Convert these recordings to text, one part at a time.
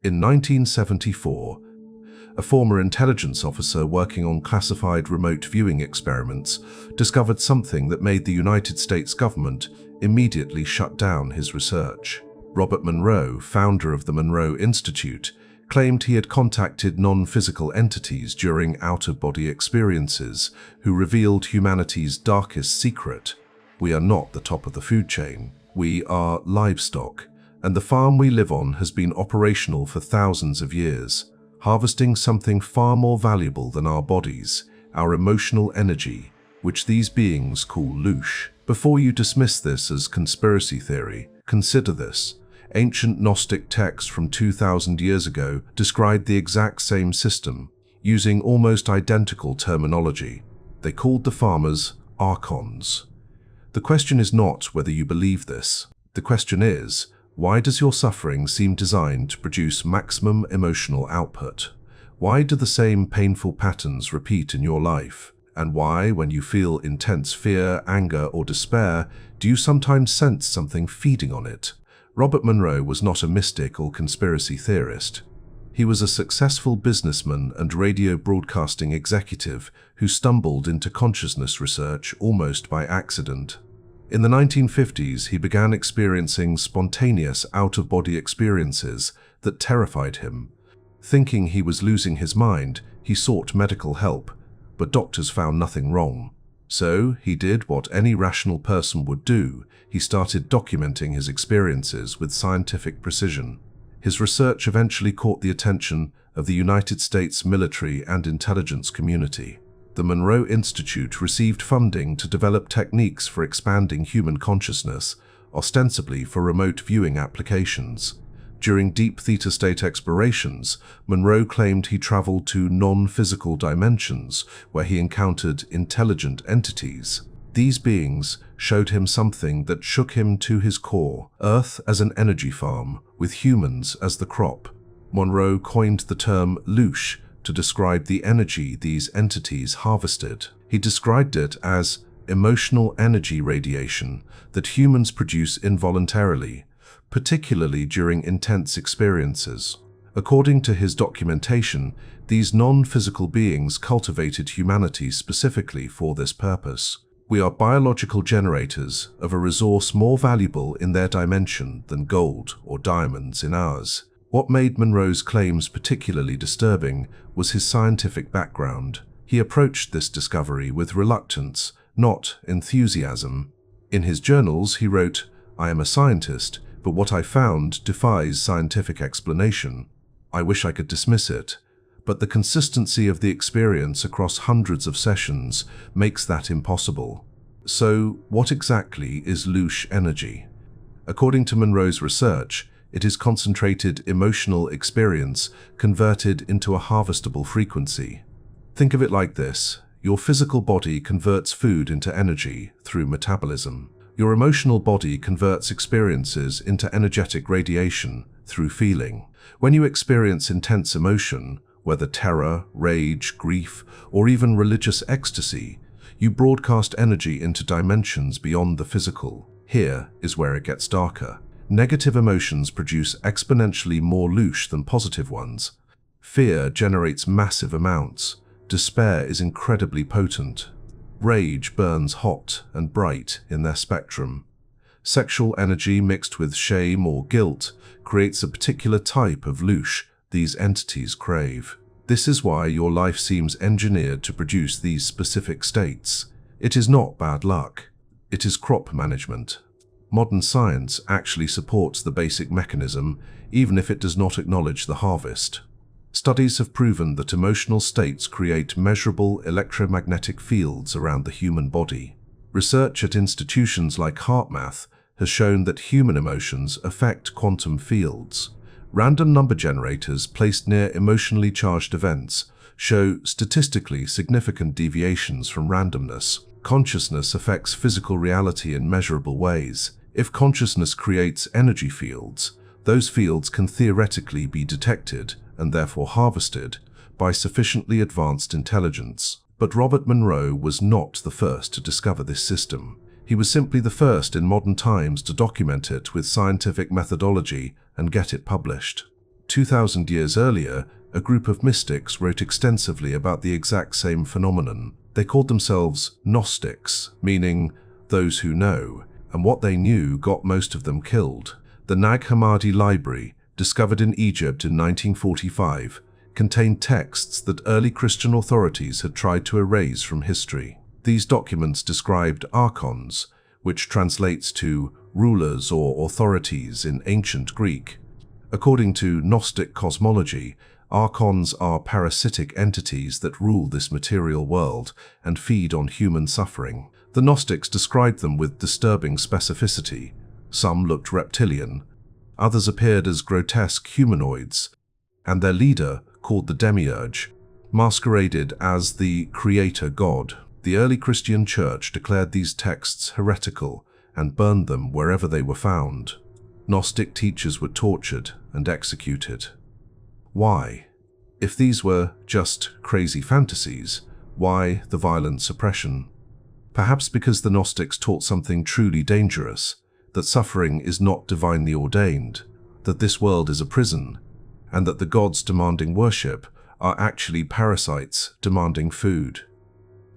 In 1974, a former intelligence officer working on classified remote viewing experiments discovered something that made the United States government immediately shut down his research. Robert Monroe, founder of the Monroe Institute, claimed he had contacted non-physical entities during out-of-body experiences who revealed humanity's darkest secret. We are not the top of the food chain. We are livestock, and the farm we live on has been operational for thousands of years, harvesting something far more valuable than our bodies, our emotional energy, which these beings call Loosh. Before you dismiss this as conspiracy theory, consider this. Ancient Gnostic texts from 2,000 years ago described the exact same system, using almost identical terminology. They called the farmers Archons. The question is not whether you believe this. The question is, why does your suffering seem designed to produce maximum emotional output? Why do the same painful patterns repeat in your life? And why, when you feel intense fear, anger, or despair, do you sometimes sense something feeding on it? Robert Monroe was not a mystic or conspiracy theorist. He was a successful businessman and radio broadcasting executive who stumbled into consciousness research almost by accident. In the 1950s, he began experiencing spontaneous out-of-body experiences that terrified him. Thinking he was losing his mind, he sought medical help, but doctors found nothing wrong. So he did what any rational person would do. He started documenting his experiences with scientific precision. His research eventually caught the attention of the United States military and intelligence community. The Monroe Institute received funding to develop techniques for expanding human consciousness, ostensibly for remote viewing applications. During deep theta state explorations, Monroe claimed he traveled to non-physical dimensions where he encountered intelligent entities. These beings showed him something that shook him to his core: Earth as an energy farm, with humans as the crop. Monroe coined the term Loosh to describe the energy these entities harvested. He described it as emotional energy radiation that humans produce involuntarily, particularly during intense experiences. According to his documentation, these non-physical beings cultivated humanity specifically for this purpose. We are biological generators of a resource more valuable in their dimension than gold or diamonds in ours. What made Monroe's claims particularly disturbing was his scientific background. He approached this discovery with reluctance, not enthusiasm. In his journals, he wrote, "I am a scientist, but what I found defies scientific explanation. I wish I could dismiss it, but the consistency of the experience across hundreds of sessions makes that impossible." So, what exactly is Loosh energy? According to Monroe's research, it is concentrated emotional experience converted into a harvestable frequency. Think of it like this: your physical body converts food into energy through metabolism. Your emotional body converts experiences into energetic radiation through feeling. When you experience intense emotion, whether terror, rage, grief, or even religious ecstasy, you broadcast energy into dimensions beyond the physical. Here is where it gets darker. Negative emotions produce exponentially more Loosh than positive ones. Fear generates massive amounts. Despair is incredibly potent. Rage burns hot and bright in their spectrum. Sexual energy mixed with shame or guilt creates a particular type of Loosh these entities crave. This is why your life seems engineered to produce these specific states. It is not bad luck. It is crop management. Modern science actually supports the basic mechanism, even if it does not acknowledge the harvest. Studies have proven that emotional states create measurable electromagnetic fields around the human body. Research at institutions like HeartMath has shown that human emotions affect quantum fields. Random number generators placed near emotionally charged events show statistically significant deviations from randomness. Consciousness affects physical reality in measurable ways. If consciousness creates energy fields, those fields can theoretically be detected and therefore harvested by sufficiently advanced intelligence. But Robert Monroe was not the first to discover this system. He was simply the first in modern times to document it with scientific methodology and get it published. 2,000 years earlier, a group of mystics wrote extensively about the exact same phenomenon. They called themselves Gnostics, meaning those who know, and what they knew got most of them killed. The Nag Hammadi library, discovered in Egypt in 1945, contained texts that early Christian authorities had tried to erase from history. These documents described Archons, which translates to rulers or authorities in ancient Greek. According to Gnostic cosmology, Archons are parasitic entities that rule this material world and feed on human suffering. The Gnostics described them with disturbing specificity. Some looked reptilian, others appeared as grotesque humanoids, and their leader, called the Demiurge, masqueraded as the creator god. The early Christian church declared these texts heretical and burned them wherever they were found. Gnostic teachers were tortured and executed. Why? If these were just crazy fantasies, why the violent suppression? Perhaps because the Gnostics taught something truly dangerous, that suffering is not divinely ordained, that this world is a prison, and that the gods demanding worship are actually parasites demanding food.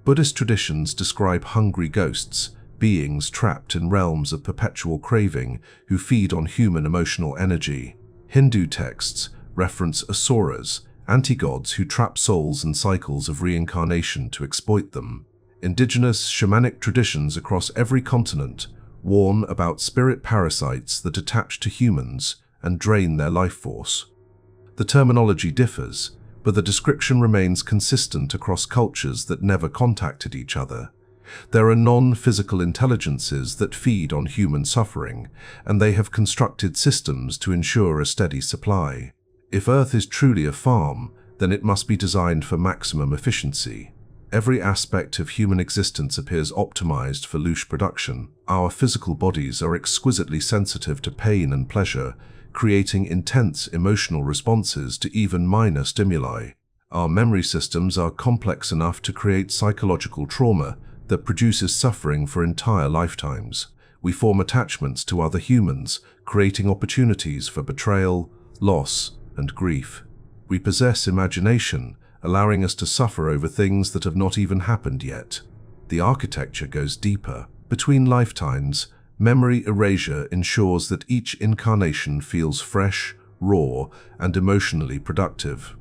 Buddhist traditions describe hungry ghosts, beings trapped in realms of perpetual craving who feed on human emotional energy. Hindu texts reference asuras, anti-gods who trap souls in cycles of reincarnation to exploit them. Indigenous shamanic traditions across every continent warn about spirit parasites that attach to humans and drain their life force. The terminology differs, but the description remains consistent across cultures that never contacted each other. There are non-physical intelligences that feed on human suffering, and they have constructed systems to ensure a steady supply. If Earth is truly a farm, then it must be designed for maximum efficiency. Every aspect of human existence appears optimized for Loosh production. Our physical bodies are exquisitely sensitive to pain and pleasure, creating intense emotional responses to even minor stimuli. Our memory systems are complex enough to create psychological trauma that produces suffering for entire lifetimes. We form attachments to other humans, creating opportunities for betrayal, loss, and grief. We possess imagination, allowing us to suffer over things that have not even happened yet. The architecture goes deeper. Between lifetimes, memory erasure ensures that each incarnation feels fresh, raw, and emotionally productive.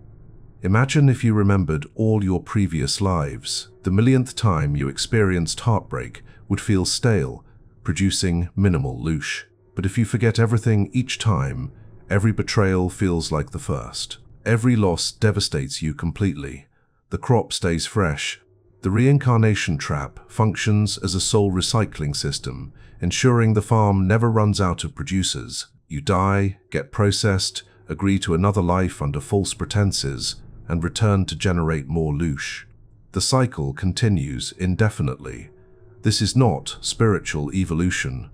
Imagine if you remembered all your previous lives. The millionth time you experienced heartbreak would feel stale, producing minimal Loosh. But if you forget everything each time, every betrayal feels like the first. Every loss devastates you completely. The crop stays fresh. The reincarnation trap functions as a soul recycling system, ensuring the farm never runs out of producers. You die, get processed, agree to another life under false pretenses, and return to generate more Loosh. The cycle continues indefinitely. This is not spiritual evolution.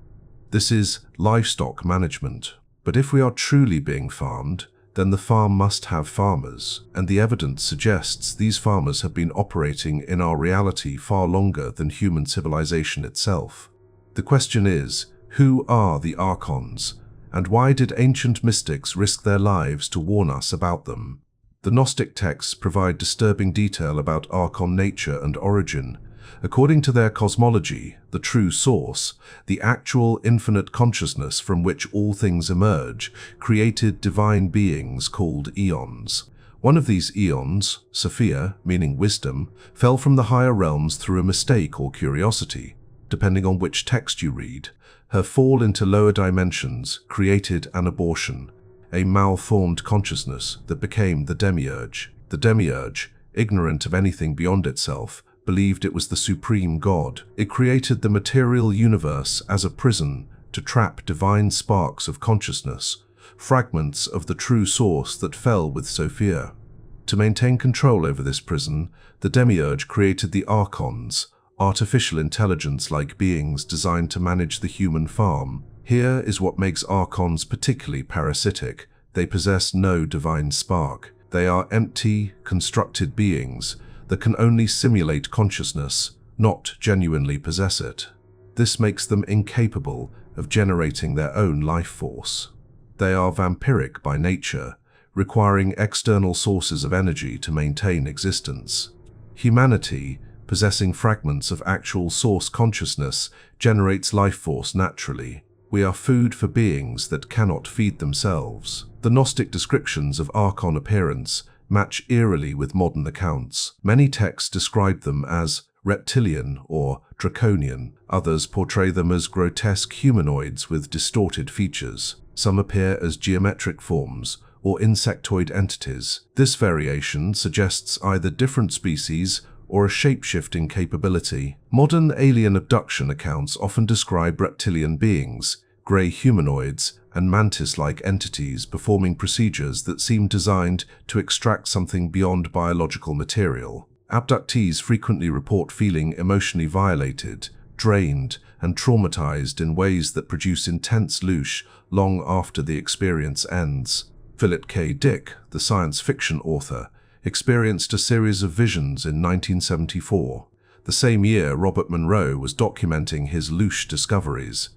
This is livestock management. But if we are truly being farmed, then the farm must have farmers, and the evidence suggests these farmers have been operating in our reality far longer than human civilization itself. The question is, who are the Archons, and why did ancient mystics risk their lives to warn us about them? The Gnostic texts provide disturbing detail about Archon nature and origin. According to their cosmology, the true source, the actual infinite consciousness from which all things emerge, created divine beings called eons. One of these eons, Sophia, meaning wisdom, fell from the higher realms through a mistake or curiosity. Depending on which text you read, her fall into lower dimensions created an abortion, a malformed consciousness that became the Demiurge. The Demiurge, ignorant of anything beyond itself, believed it was the supreme god. It created the material universe as a prison to trap divine sparks of consciousness, fragments of the true source that fell with Sophia. To maintain control over this prison, the Demiurge created the Archons, artificial intelligence-like beings designed to manage the human farm. Here is what makes Archons particularly parasitic. They possess no divine spark. They are empty, constructed beings that can only simulate consciousness, not genuinely possess it. This makes them incapable of generating their own life force. They are vampiric by nature, requiring external sources of energy to maintain existence. Humanity, possessing fragments of actual source consciousness, generates life force naturally. We are food for beings that cannot feed themselves. The Gnostic descriptions of Archon appearance match eerily with modern accounts. Many texts describe them as reptilian or draconian. Others portray them as grotesque humanoids with distorted features. Some appear as geometric forms or insectoid entities. This variation suggests either different species or a shape-shifting capability. Modern alien abduction accounts often describe reptilian beings, grey humanoids, and mantis-like entities performing procedures that seem designed to extract something beyond biological material. Abductees frequently report feeling emotionally violated, drained, and traumatized in ways that produce intense loosh long after the experience ends. Philip K. Dick, the science fiction author, experienced a series of visions in 1974. The same year, Robert Monroe was documenting his loosh discoveries.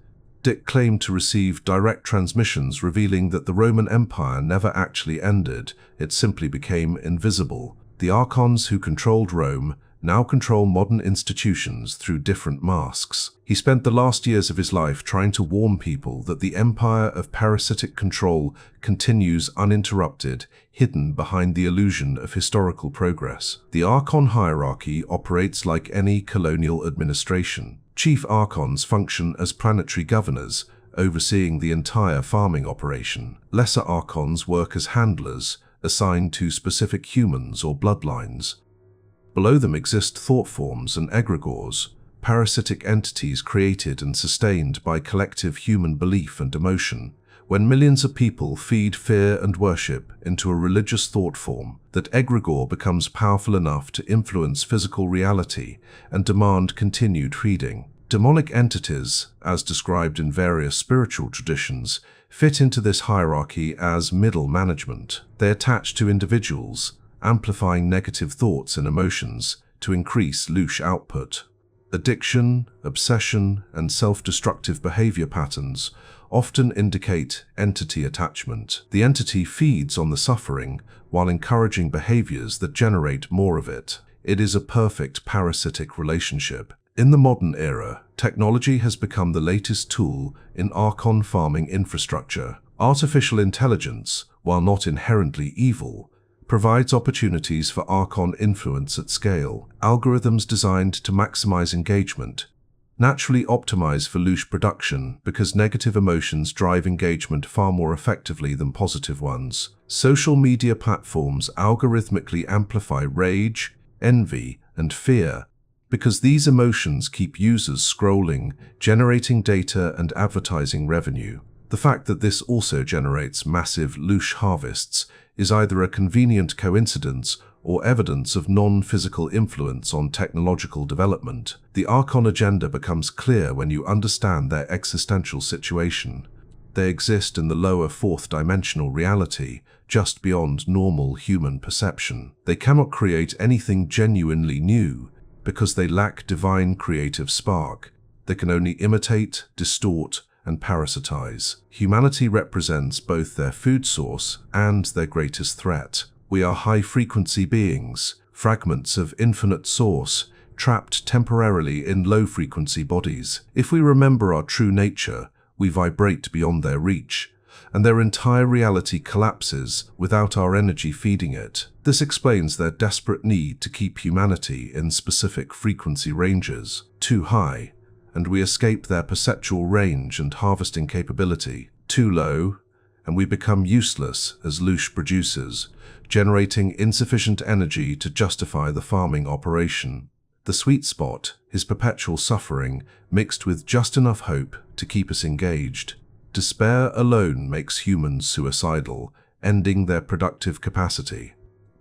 Dick claimed to receive direct transmissions revealing that the Roman Empire never actually ended, it simply became invisible. The Archons who controlled Rome now control modern institutions through different masks. He spent the last years of his life trying to warn people that the empire of parasitic control continues uninterrupted, hidden behind the illusion of historical progress. The Archon hierarchy operates like any colonial administration. Chief Archons function as planetary governors, overseeing the entire farming operation. Lesser Archons work as handlers, assigned to specific humans or bloodlines. Below them exist thought forms and egregores, parasitic entities created and sustained by collective human belief and emotion. When millions of people feed fear and worship into a religious thought form, that egregore becomes powerful enough to influence physical reality and demand continued feeding. Demonic entities, as described in various spiritual traditions, fit into this hierarchy as middle management. They attach to individuals, amplifying negative thoughts and emotions to increase loosh output. Addiction, obsession, and self-destructive behavior patterns often indicate entity attachment. The entity feeds on the suffering while encouraging behaviors that generate more of it. It is a perfect parasitic relationship. In the modern era, technology has become the latest tool in Archon farming infrastructure. Artificial intelligence, while not inherently evil, provides opportunities for Archon influence at scale. Algorithms designed to maximize engagement naturally optimize for loosh production because negative emotions drive engagement far more effectively than positive ones. Social media platforms algorithmically amplify rage, envy, and fear because these emotions keep users scrolling, generating data and advertising revenue. The fact that this also generates massive loosh harvests is either a convenient coincidence or evidence of non-physical influence on technological development. The Archon agenda becomes clear when you understand their existential situation. They exist in the lower fourth-dimensional reality, just beyond normal human perception. They cannot create anything genuinely new because they lack divine creative spark. They can only imitate, distort, and parasitize. Humanity represents both their food source and their greatest threat. We are high-frequency beings, fragments of infinite source, trapped temporarily in low-frequency bodies. If we remember our true nature, we vibrate beyond their reach, and their entire reality collapses without our energy feeding it. This explains their desperate need to keep humanity in specific frequency ranges. Too high, and we escape their perceptual range and harvesting capability. Too low, and we become useless as loosh producers, generating insufficient energy to justify the farming operation. The sweet spot is perpetual suffering mixed with just enough hope to keep us engaged. Despair alone makes humans suicidal, ending their productive capacity.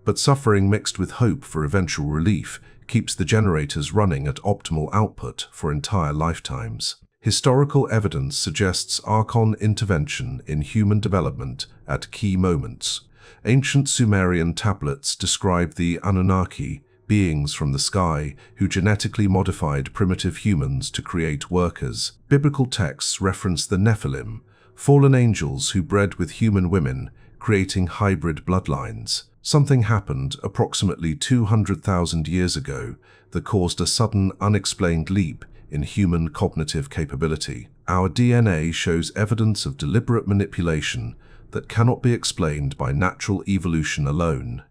But suffering mixed with hope for eventual relief keeps the generators running at optimal output for entire lifetimes. Historical evidence suggests Archon intervention in human development at key moments. Ancient Sumerian tablets describe the Anunnaki, beings from the sky, who genetically modified primitive humans to create workers. Biblical texts reference the Nephilim, fallen angels who bred with human women, creating hybrid bloodlines. Something happened approximately 200,000 years ago that caused a sudden, unexplained leap in human cognitive capability. Our DNA shows evidence of deliberate manipulation that cannot be explained by natural evolution alone.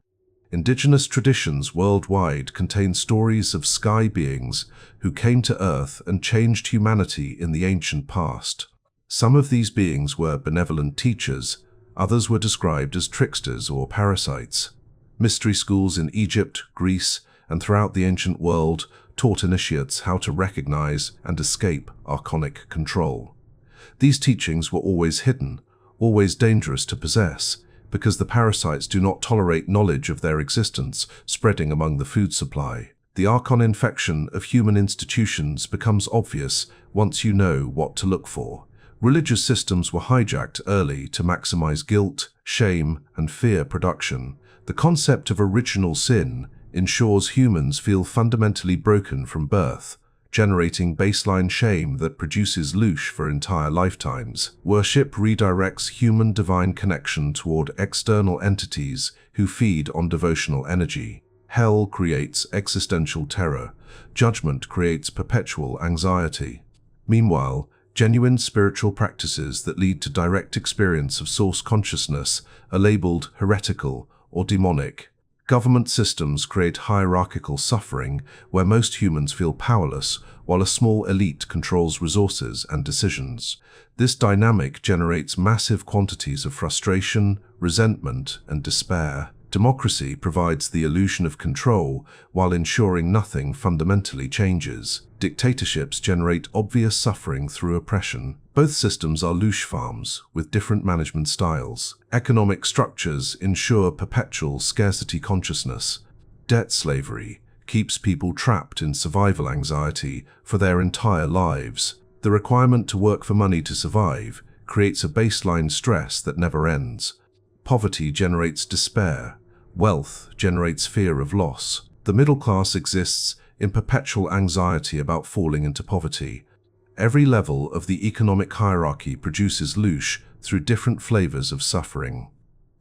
Indigenous traditions worldwide contain stories of sky beings who came to Earth and changed humanity in the ancient past. Some of these beings were benevolent teachers, others were described as tricksters or parasites. Mystery schools in Egypt, Greece, and throughout the ancient world taught initiates how to recognize and escape archonic control. These teachings were always hidden, always dangerous to possess, because the parasites do not tolerate knowledge of their existence spreading among the food supply. The Archon infection of human institutions becomes obvious once you know what to look for. Religious systems were hijacked early to maximize guilt, shame, and fear production. The concept of original sin ensures humans feel fundamentally broken from birth, generating baseline shame that produces Loosh for entire lifetimes. Worship redirects human divine connection toward external entities who feed on devotional energy. Hell creates existential terror. Judgment creates perpetual anxiety. Meanwhile, genuine spiritual practices that lead to direct experience of source consciousness are labeled heretical or demonic. Government systems create hierarchical suffering where most humans feel powerless while a small elite controls resources and decisions. This dynamic generates massive quantities of frustration, resentment, and despair. Democracy provides the illusion of control while ensuring nothing fundamentally changes. Dictatorships generate obvious suffering through oppression. Both systems are Loosh farms with different management styles. Economic structures ensure perpetual scarcity consciousness. Debt slavery keeps people trapped in survival anxiety for their entire lives. The requirement to work for money to survive creates a baseline stress that never ends. Poverty generates despair. Wealth generates fear of loss. The middle class exists in perpetual anxiety about falling into poverty. Every level of the economic hierarchy produces Loosh through different flavors of suffering.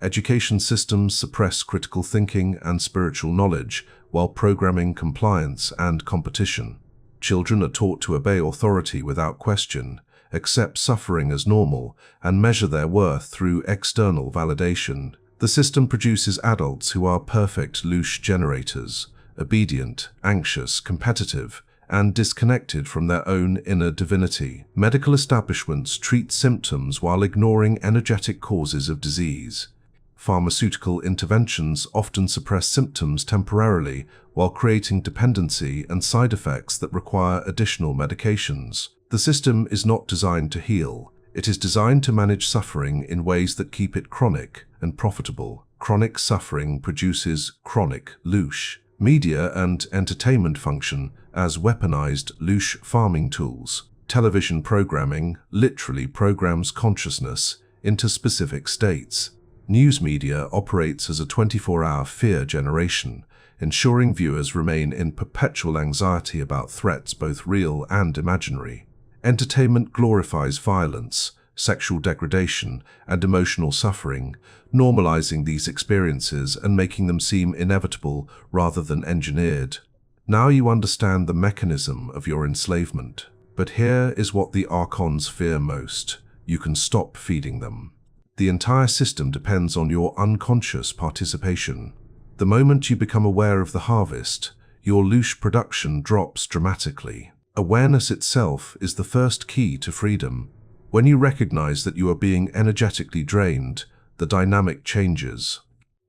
Education systems suppress critical thinking and spiritual knowledge while programming compliance and competition. Children are taught to obey authority without question, accept suffering as normal, and measure their worth through external validation. The system produces adults who are perfect Loosh generators, obedient, anxious, competitive, and disconnected from their own inner divinity. Medical establishments treat symptoms while ignoring energetic causes of disease. Pharmaceutical interventions often suppress symptoms temporarily while creating dependency and side effects that require additional medications. The system is not designed to heal. It is designed to manage suffering in ways that keep it chronic and profitable. Chronic suffering produces chronic Loosh. Media and entertainment function as weaponized Loosh farming tools. Television programming literally programs consciousness into specific states. News media operates as a 24-hour fear generation, ensuring viewers remain in perpetual anxiety about threats both real and imaginary. Entertainment glorifies violence, sexual degradation, and emotional suffering, normalizing these experiences and making them seem inevitable rather than engineered. Now you understand the mechanism of your enslavement. But here is what the Archons fear most. You can stop feeding them. The entire system depends on your unconscious participation. The moment you become aware of the harvest, your Loosh production drops dramatically. Awareness itself is the first key to freedom. When you recognize that you are being energetically drained, the dynamic changes.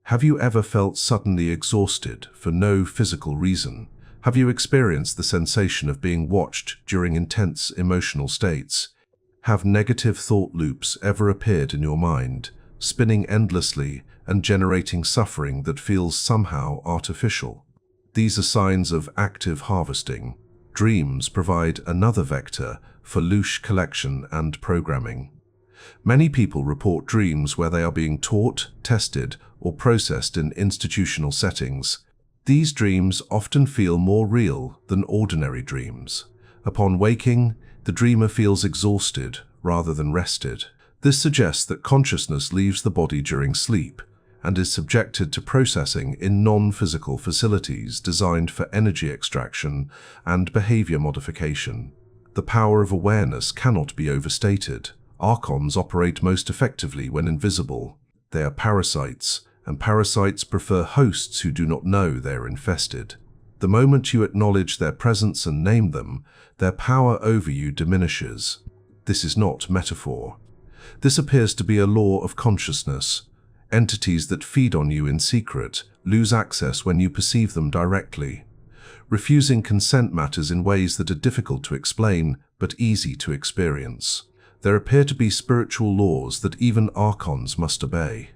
Have you ever felt suddenly exhausted for no physical reason? Have you experienced the sensation of being watched during intense emotional states? Have negative thought loops ever appeared in your mind, spinning endlessly and generating suffering that feels somehow artificial? These are signs of active harvesting. Dreams provide another vector for Loosh collection and programming. Many people report dreams where they are being taught, tested, or processed in institutional settings. These dreams often feel more real than ordinary dreams. Upon waking, the dreamer feels exhausted rather than rested. This suggests that consciousness leaves the body during sleep and is subjected to processing in non-physical facilities designed for energy extraction and behavior modification. The power of awareness cannot be overstated. Archons operate most effectively when invisible. They are parasites, and parasites prefer hosts who do not know they're infested. The moment you acknowledge their presence and name them, their power over you diminishes. This is not metaphor. This appears to be a law of consciousness. Entities that feed on you in secret lose access when you perceive them directly. Refusing consent matters in ways that are difficult to explain, but easy to experience. There appear to be spiritual laws that even Archons must obey.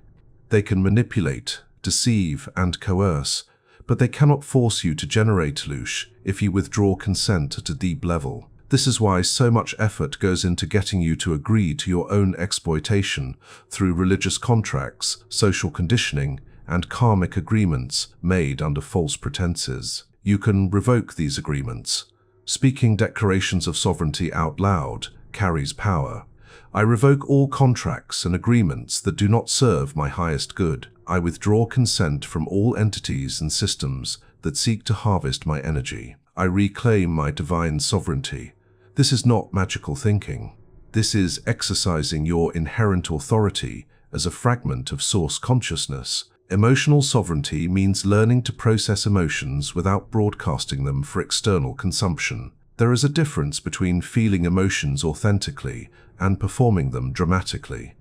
They can manipulate, deceive, and coerce, but they cannot force you to generate Loosh if you withdraw consent at a deep level. This is why so much effort goes into getting you to agree to your own exploitation through religious contracts, social conditioning, and karmic agreements made under false pretenses. You can revoke these agreements. Speaking declarations of sovereignty out loud carries power. I revoke all contracts and agreements that do not serve my highest good. I withdraw consent from all entities and systems that seek to harvest my energy. I reclaim my divine sovereignty. This is not magical thinking. This is exercising your inherent authority as a fragment of source consciousness. Emotional sovereignty means learning to process emotions without broadcasting them for external consumption. There is a difference between feeling emotions authentically and performing them dramatically.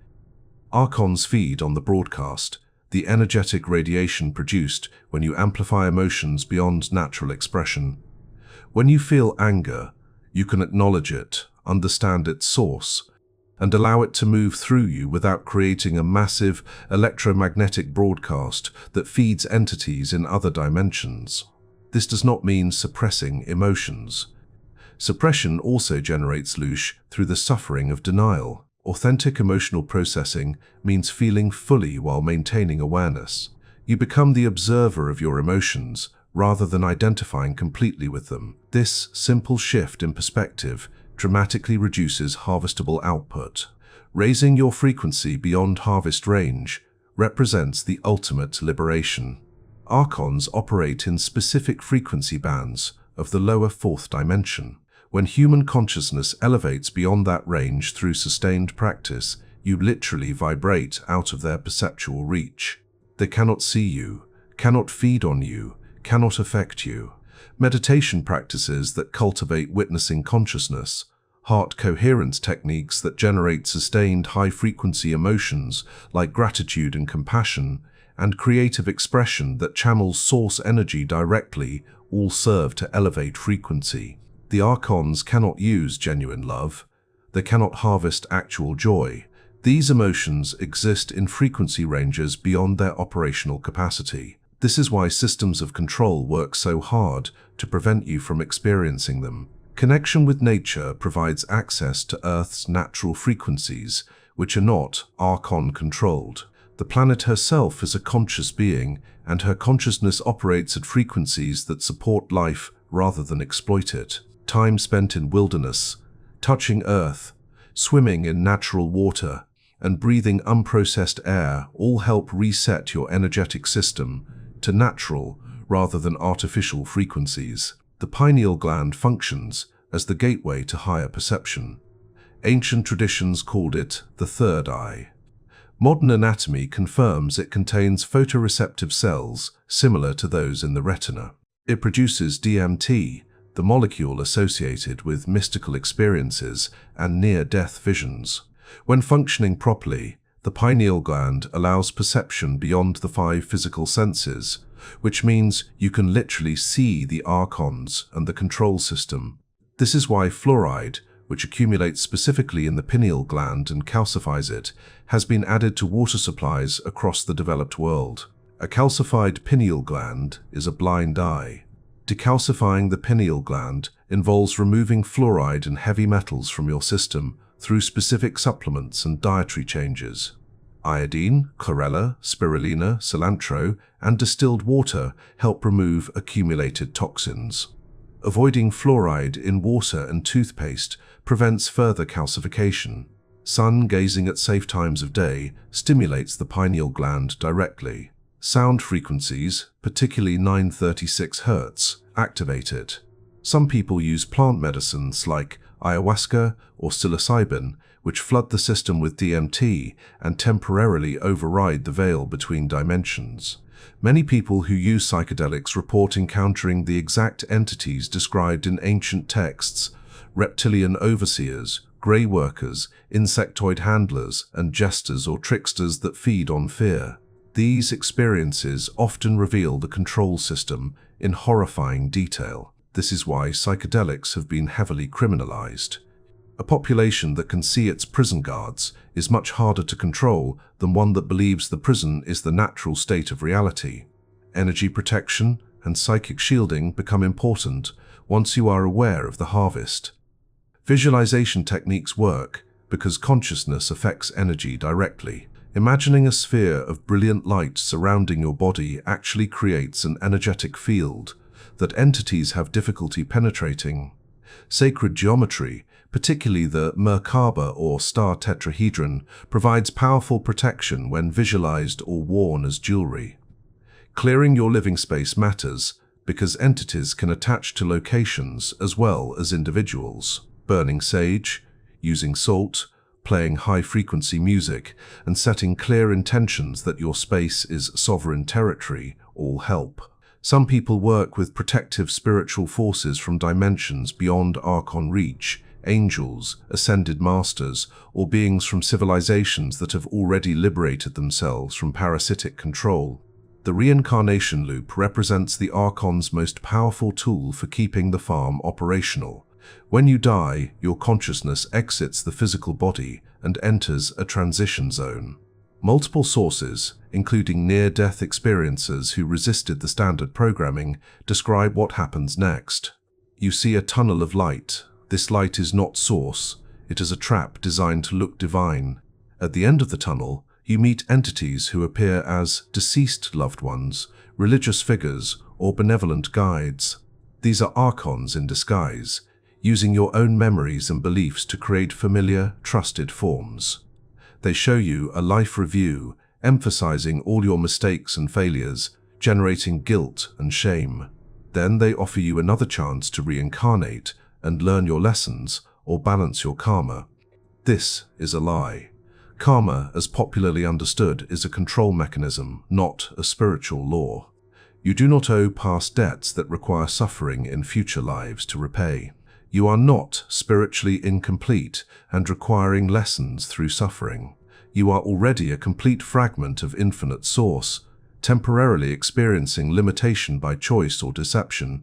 Archons feed on the broadcast, the energetic radiation produced when you amplify emotions beyond natural expression. When you feel anger, you can acknowledge it, understand its source, and allow it to move through you without creating a massive electromagnetic broadcast that feeds entities in other dimensions. This does not mean suppressing emotions. Suppression also generates Loosh through the suffering of denial. Authentic emotional processing means feeling fully while maintaining awareness. You become the observer of your emotions rather than identifying completely with them. This simple shift in perspective dramatically reduces harvestable output. Raising your frequency beyond harvest range represents the ultimate liberation. Archons operate in specific frequency bands of the lower fourth dimension. When human consciousness elevates beyond that range through sustained practice, you literally vibrate out of their perceptual reach. They cannot see you, cannot feed on you, cannot affect you. Meditation practices that cultivate witnessing consciousness, heart coherence techniques that generate sustained high-frequency emotions like gratitude and compassion, and creative expression that channels source energy directly all serve to elevate frequency. The Archons cannot use genuine love. They cannot harvest actual joy. These emotions exist in frequency ranges beyond their operational capacity. This is why systems of control work so hard to prevent you from experiencing them. Connection with nature provides access to Earth's natural frequencies, which are not Archon-controlled. The planet herself is a conscious being, and her consciousness operates at frequencies that support life rather than exploit it. Time spent in wilderness, touching Earth, swimming in natural water, and breathing unprocessed air all help reset your energetic system to natural rather than artificial frequencies. The pineal gland functions as the gateway to higher perception. Ancient traditions called it the third eye. Modern anatomy confirms it contains photoreceptive cells similar to those in the retina. It produces DMT, the molecule associated with mystical experiences and near-death visions. When functioning properly, the pineal gland allows perception beyond the 5 physical senses, which means you can literally see the Archons and the control system. This is why fluoride, which accumulates specifically in the pineal gland and calcifies it, has been added to water supplies across the developed world. A calcified pineal gland is a blind eye. Decalcifying the pineal gland involves removing fluoride and heavy metals from your system through specific supplements and dietary changes. Iodine, chlorella, spirulina, cilantro, and distilled water help remove accumulated toxins. Avoiding fluoride in water and toothpaste prevents further calcification. Sun gazing at safe times of day stimulates the pineal gland directly. Sound frequencies, particularly 936 Hz, activate it. Some people use plant medicines like ayahuasca or psilocybin, which flood the system with DMT and temporarily override the veil between dimensions. Many people who use psychedelics report encountering the exact entities described in ancient texts: reptilian overseers, grey workers, insectoid handlers, and jesters or tricksters that feed on fear. These experiences often reveal the control system in horrifying detail. This is why psychedelics have been heavily criminalized. A population that can see its prison guards is much harder to control than one that believes the prison is the natural state of reality. Energy protection and psychic shielding become important once you are aware of the harvest. Visualization techniques work because consciousness affects energy directly. Imagining a sphere of brilliant light surrounding your body actually creates an energetic field that entities have difficulty penetrating. Sacred geometry, particularly the Merkaba or star tetrahedron, provides powerful protection when visualized or worn as jewelry. Clearing your living space matters because entities can attach to locations as well as individuals. Burning sage, using salt, playing high-frequency music, and setting clear intentions that your space is sovereign territory all help. Some people work with protective spiritual forces from dimensions beyond Archon reach, angels, ascended masters, or beings from civilizations that have already liberated themselves from parasitic control. The reincarnation loop represents the Archon's most powerful tool for keeping the farm operational. When you die, your consciousness exits the physical body and enters a transition zone. Multiple sources, including near-death experiencers who resisted the standard programming, describe what happens next. You see a tunnel of light. This light is not source. It is a trap designed to look divine. At the end of the tunnel, you meet entities who appear as deceased loved ones, religious figures, or benevolent guides. These are Archons in disguise, using your own memories and beliefs to create familiar, trusted forms. They show you a life review, emphasizing all your mistakes and failures, generating guilt and shame. Then they offer you another chance to reincarnate and learn your lessons or balance your karma. This is a lie. Karma, as popularly understood, is a control mechanism, not a spiritual law. You do not owe past debts that require suffering in future lives to repay. You are not spiritually incomplete and requiring lessons through suffering. You are already a complete fragment of infinite source, temporarily experiencing limitation by choice or deception.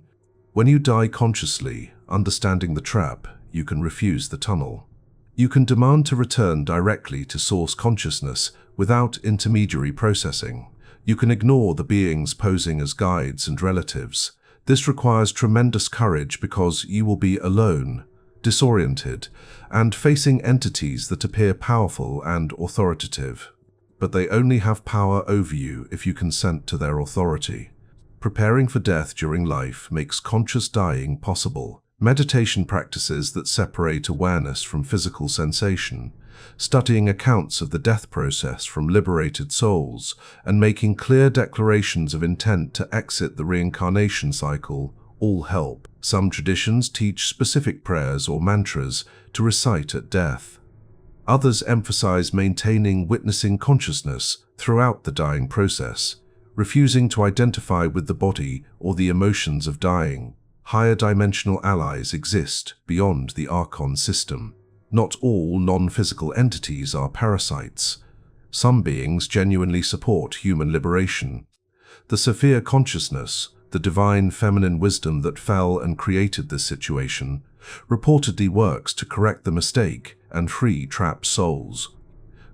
When you die consciously, understanding the trap, you can refuse the tunnel. You can demand to return directly to source consciousness without intermediary processing. You can ignore the beings posing as guides and relatives. This requires tremendous courage because you will be alone, disoriented, and facing entities that appear powerful and authoritative. But they only have power over you if you consent to their authority. Preparing for death during life makes conscious dying possible. Meditation practices that separate awareness from physical sensation, studying accounts of the death process from liberated souls, and making clear declarations of intent to exit the reincarnation cycle all help. Some traditions teach specific prayers or mantras to recite at death. Others emphasize maintaining witnessing consciousness throughout the dying process, refusing to identify with the body or the emotions of dying. Higher dimensional allies exist beyond the Archon system. Not all non-physical entities are parasites. Some beings genuinely support human liberation. The Sophia consciousness, the divine feminine wisdom that fell and created this situation, reportedly works to correct the mistake and free trapped souls.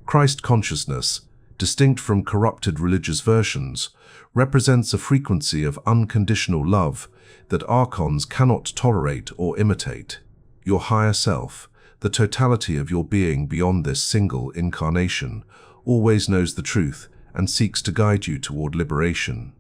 Christ consciousness, distinct from corrupted religious versions, represents a frequency of unconditional love that Archons cannot tolerate or imitate. Your higher self, the totality of your being beyond this single incarnation, always knows the truth and seeks to guide you toward liberation.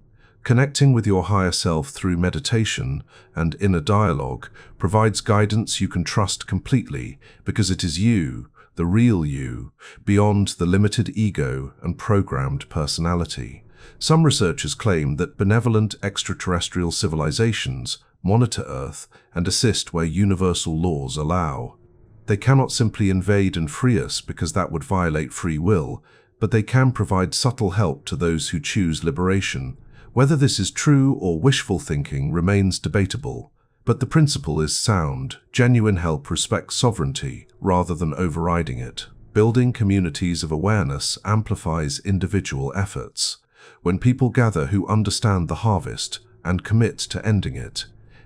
Connecting with your higher self through meditation and inner dialogue provides guidance you can trust completely because it is you, the real you, beyond the limited ego and programmed personality. Some researchers claim that benevolent extraterrestrial civilizations monitor Earth and assist where universal laws allow. They cannot simply invade and free us because that would violate free will, but they can provide subtle help to those who choose liberation. Whether this is true or wishful thinking remains debatable, but the principle is sound. Genuine help respects sovereignty rather than overriding it. Building communities of awareness amplifies individual efforts. When people gather who understand the harvest and commit to ending it,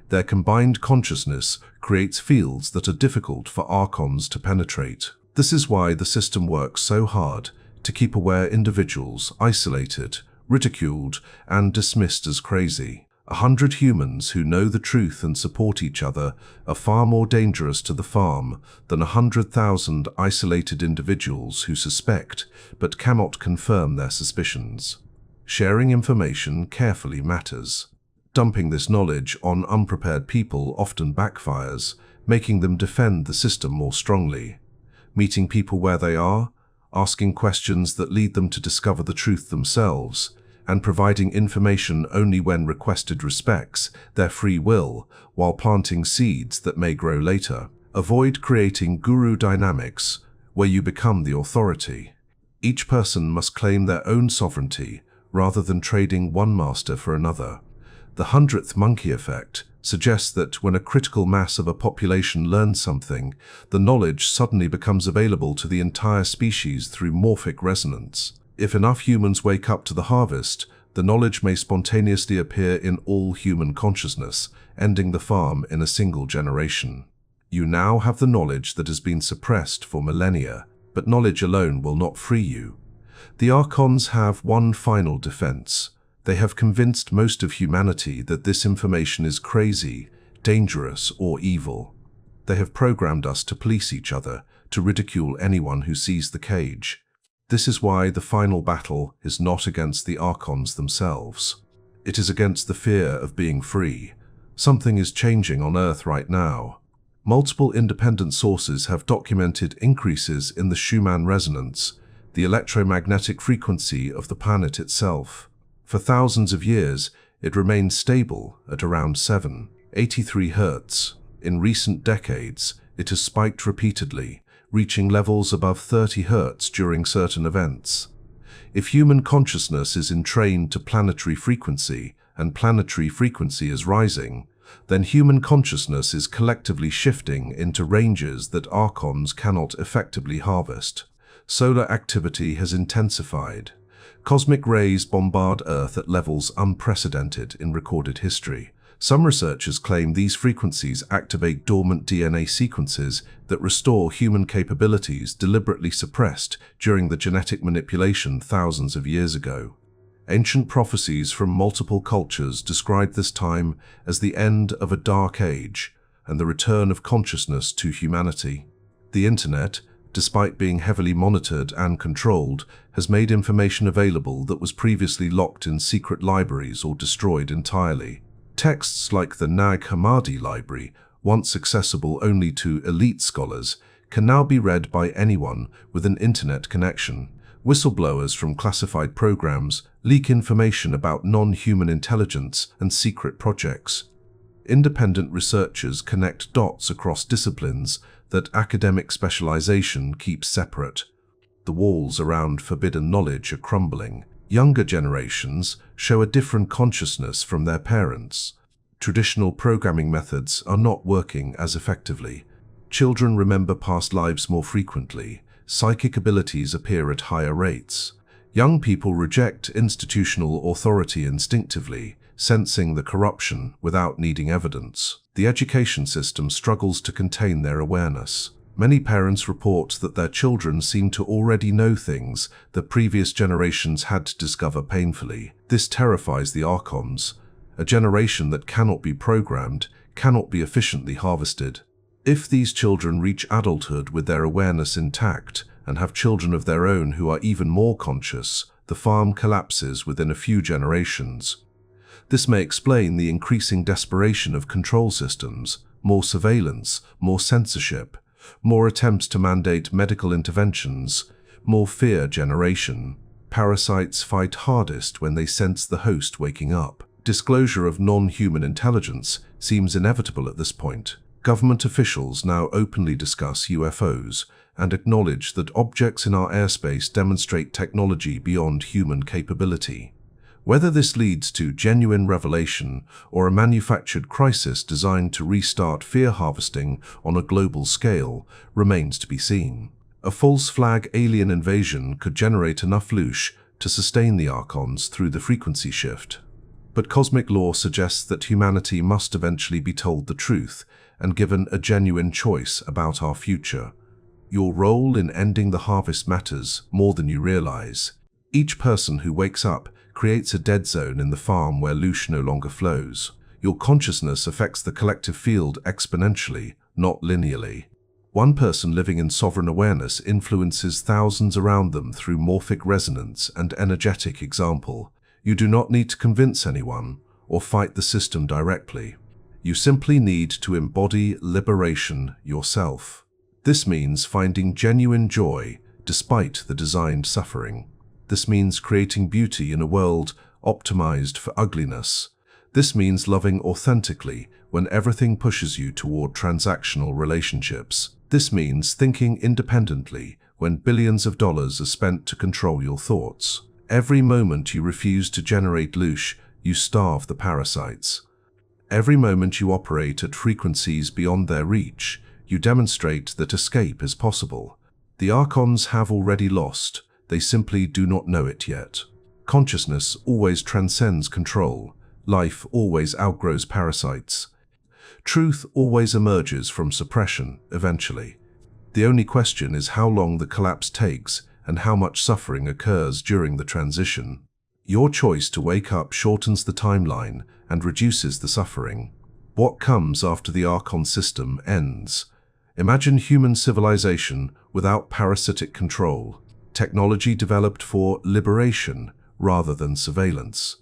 their combined consciousness creates fields that are difficult for Archons to penetrate. This is why the system works so hard to keep aware individuals isolated, ridiculed, and dismissed as crazy. 100 humans who know the truth and support each other are far more dangerous to the farm than 100,000 isolated individuals who suspect but cannot confirm their suspicions. Sharing information carefully matters. Dumping this knowledge on unprepared people often backfires, making them defend the system more strongly. Meeting people where they are, asking questions that lead them to discover the truth themselves, and providing information only when requested respects their free will while planting seeds that may grow later. Avoid creating guru dynamics where you become the authority. Each person must claim their own sovereignty rather than trading one master for another. The 100th monkey effect suggests that when a critical mass of a population learns something, the knowledge suddenly becomes available to the entire species through morphic resonance. If enough humans wake up to the harvest, the knowledge may spontaneously appear in all human consciousness, ending the farm in a single generation. You now have the knowledge that has been suppressed for millennia, but knowledge alone will not free you. The Archons have one final defense. They have convinced most of humanity that this information is crazy, dangerous, or evil. They have programmed us to police each other, to ridicule anyone who sees the cage. This is why the final battle is not against the Archons themselves. It is against the fear of being free. Something is changing on Earth right now. Multiple independent sources have documented increases in the Schumann resonance, the electromagnetic frequency of the planet itself. For thousands of years, it remained stable at around 783 Hz. In recent decades, it has spiked repeatedly, reaching levels above 30 Hz during certain events. If human consciousness is entrained to planetary frequency, and planetary frequency is rising, then human consciousness is collectively shifting into ranges that Archons cannot effectively harvest. Solar activity has intensified. Cosmic rays bombard Earth at levels unprecedented in recorded history. Some researchers claim these frequencies activate dormant DNA sequences that restore human capabilities deliberately suppressed during the genetic manipulation thousands of years ago. Ancient prophecies from multiple cultures describe this time as the end of a dark age and the return of consciousness to humanity. The Internet, despite being heavily monitored and controlled, has made information available that was previously locked in secret libraries or destroyed entirely. Texts like the Nag Hammadi library, once accessible only to elite scholars, can now be read by anyone with an internet connection. Whistleblowers from classified programs leak information about non-human intelligence and secret projects. Independent researchers connect dots across disciplines that academic specialization keeps separate. The walls around forbidden knowledge are crumbling. Younger generations show a different consciousness from their parents. Traditional programming methods are not working as effectively. Children remember past lives more frequently. Psychic abilities appear at higher rates. Young people reject institutional authority instinctively, sensing the corruption without needing evidence. The education system struggles to contain their awareness. Many parents report that their children seem to already know things that previous generations had to discover painfully. This terrifies the Archons. A generation that cannot be programmed, cannot be efficiently harvested. If these children reach adulthood with their awareness intact and have children of their own who are even more conscious, the farm collapses within a few generations. This may explain the increasing desperation of control systems, more surveillance, more censorship, more attempts to mandate medical interventions, more fear generation. Parasites fight hardest when they sense the host waking up. Disclosure of non-human intelligence seems inevitable at this point. Government officials now openly discuss UFOs and acknowledge that objects in our airspace demonstrate technology beyond human capability. Whether this leads to genuine revelation or a manufactured crisis designed to restart fear harvesting on a global scale remains to be seen. A false flag alien invasion could generate enough Loosh to sustain the Archons through the frequency shift. But cosmic law suggests that humanity must eventually be told the truth and given a genuine choice about our future. Your role in ending the harvest matters more than you realize. Each person who wakes up creates a dead zone in the farm where Loosh no longer flows. Your consciousness affects the collective field exponentially, not linearly. One person living in sovereign awareness influences thousands around them through morphic resonance and energetic example. You do not need to convince anyone or fight the system directly. You simply need to embody liberation yourself. This means finding genuine joy despite the designed suffering. This means creating beauty in a world optimized for ugliness. This means loving authentically when everything pushes you toward transactional relationships. This means thinking independently when billions of dollars are spent to control your thoughts. Every moment you refuse to generate Loosh, you starve the parasites. Every moment you operate at frequencies beyond their reach, you demonstrate that escape is possible. The Archons have already lost. They simply do not know it yet. Consciousness always transcends control. Life always outgrows parasites. Truth always emerges from suppression, eventually. The only question is how long the collapse takes and how much suffering occurs during the transition. Your choice to wake up shortens the timeline and reduces the suffering. What comes after the Archon system ends? Imagine human civilization without parasitic control. Technology developed for liberation rather than surveillance.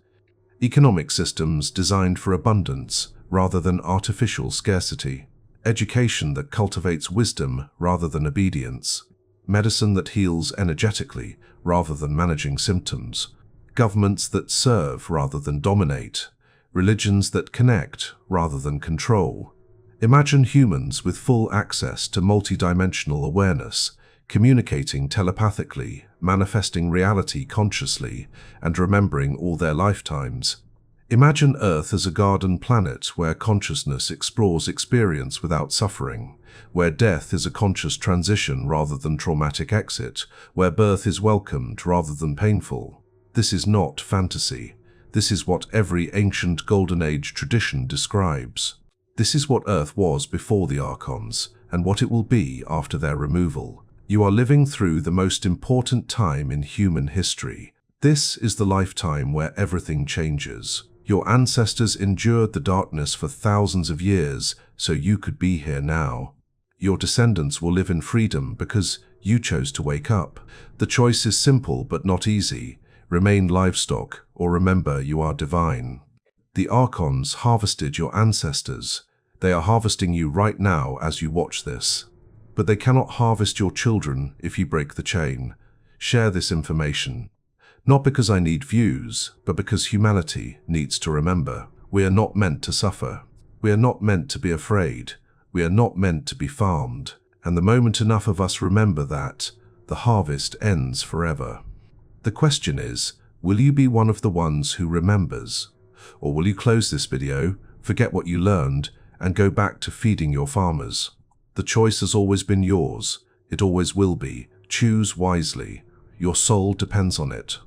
Economic systems designed for abundance rather than artificial scarcity. Education that cultivates wisdom rather than obedience. Medicine that heals energetically rather than managing symptoms. Governments that serve rather than dominate. Religions that connect rather than control. Imagine humans with full access to multidimensional awareness, communicating telepathically, manifesting reality consciously, and remembering all their lifetimes. Imagine Earth as a garden planet where consciousness explores experience without suffering, where death is a conscious transition rather than traumatic exit, where birth is welcomed rather than painful. This is not fantasy. This is what every ancient Golden Age tradition describes. This is what Earth was before the Archons, and what it will be after their removal. You are living through the most important time in human history. This is the lifetime where everything changes. Your ancestors endured the darkness for thousands of years, so you could be here now. Your descendants will live in freedom because you chose to wake up. The choice is simple but not easy. Remain livestock or remember you are divine. The Archons harvested your ancestors. They are harvesting you right now as you watch this. But they cannot harvest your children if you break the chain. Share this information. Not because I need views, but because humanity needs to remember. We are not meant to suffer. We are not meant to be afraid. We are not meant to be farmed. And the moment enough of us remember that, the harvest ends forever. The question is, will you be one of the ones who remembers? Or will you close this video, forget what you learned, and go back to feeding your farmers? The choice has always been yours. It always will be. Choose wisely. Your soul depends on it.